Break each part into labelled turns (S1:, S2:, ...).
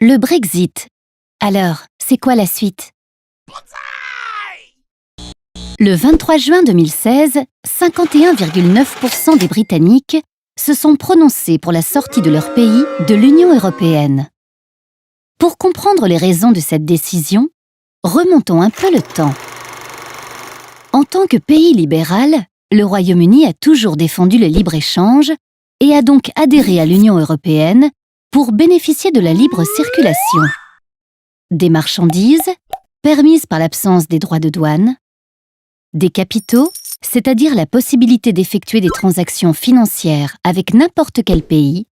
S1: Le Brexit. Alors, c'est quoi la suite? Le 23 juin 2016, 51,9% des Britanniques se sont prononcés pour la sortie de leur pays de l'Union européenne. Pour comprendre les raisons de cette décision, remontons un peu le temps. En tant que pays libéral, le Royaume-Uni a toujours défendu le libre-échange et a donc adhéré à l'Union européenne pour bénéficier de la libre circulation. Des marchandises, permises par l'absence des droits de douane, des capitaux, c'est-à-dire la possibilité d'effectuer des transactions financières avec n'importe quel pays,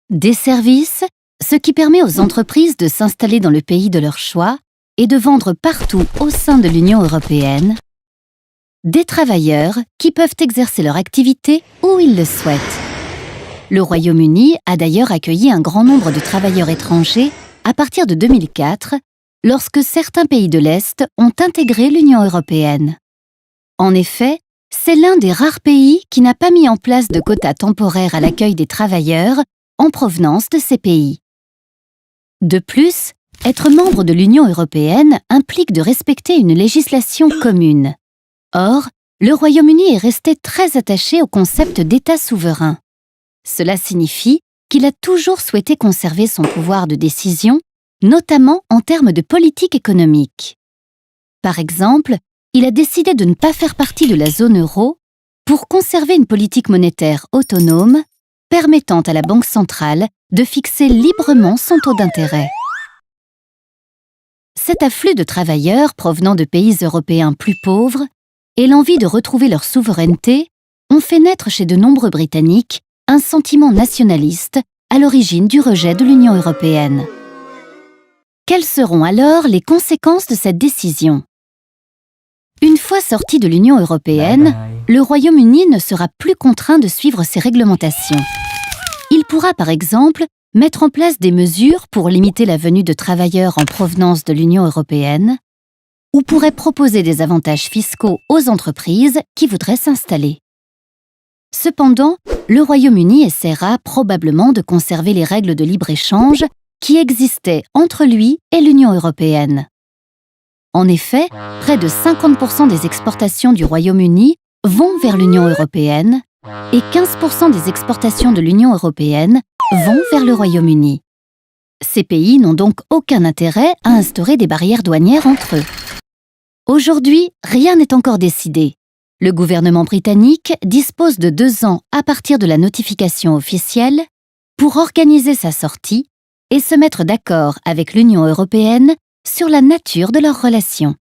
S1: des services, ce qui permet aux entreprises de s'installer dans le pays de leur choix et de vendre partout au sein de l'Union européenne, des travailleurs qui peuvent exercer leur activité où ils le souhaitent. Le Royaume-Uni a d'ailleurs accueilli un grand nombre de travailleurs étrangers à partir de 2004, lorsque certains pays de l'Est ont intégré l'Union européenne. En effet, c'est l'un des rares pays qui n'a pas mis en place de quotas temporaires à l'accueil des travailleurs en provenance de ces pays. De plus, être membre de l'Union européenne implique de respecter une législation commune. Or, le Royaume-Uni est resté très attaché au concept d'État souverain. Cela signifie qu'il a toujours souhaité conserver son pouvoir de décision, notamment en termes de politique économique. Par exemple, il a décidé de ne pas faire partie de la zone euro pour conserver une politique monétaire autonome, permettant à la Banque centrale de fixer librement son taux d'intérêt. Cet afflux de travailleurs provenant de pays européens plus pauvres et l'envie de retrouver leur souveraineté ont fait naître chez de nombreux Britanniques un sentiment nationaliste à l'origine du rejet de l'Union européenne. Quelles seront alors les conséquences de cette décision? Une fois sorti de l'Union européenne, le Royaume-Uni ne sera plus contraint de suivre ses réglementations. Il pourra par exemple mettre en place des mesures pour limiter la venue de travailleurs en provenance de l'Union européenne ou pourrait proposer des avantages fiscaux aux entreprises qui voudraient s'installer. Cependant, le Royaume-Uni essaiera probablement de conserver les règles de libre-échange qui existaient entre lui et l'Union européenne. En effet, près de 50% des exportations du Royaume-Uni vont vers l'Union européenne et 15% des exportations de l'Union européenne vont vers le Royaume-Uni. Ces pays n'ont donc aucun intérêt à instaurer des barrières douanières entre eux. Aujourd'hui, rien n'est encore décidé. Le gouvernement britannique dispose de 2 ans à partir de la notification officielle pour organiser sa sortie et se mettre d'accord avec l'Union européenne sur la nature de leurs relations.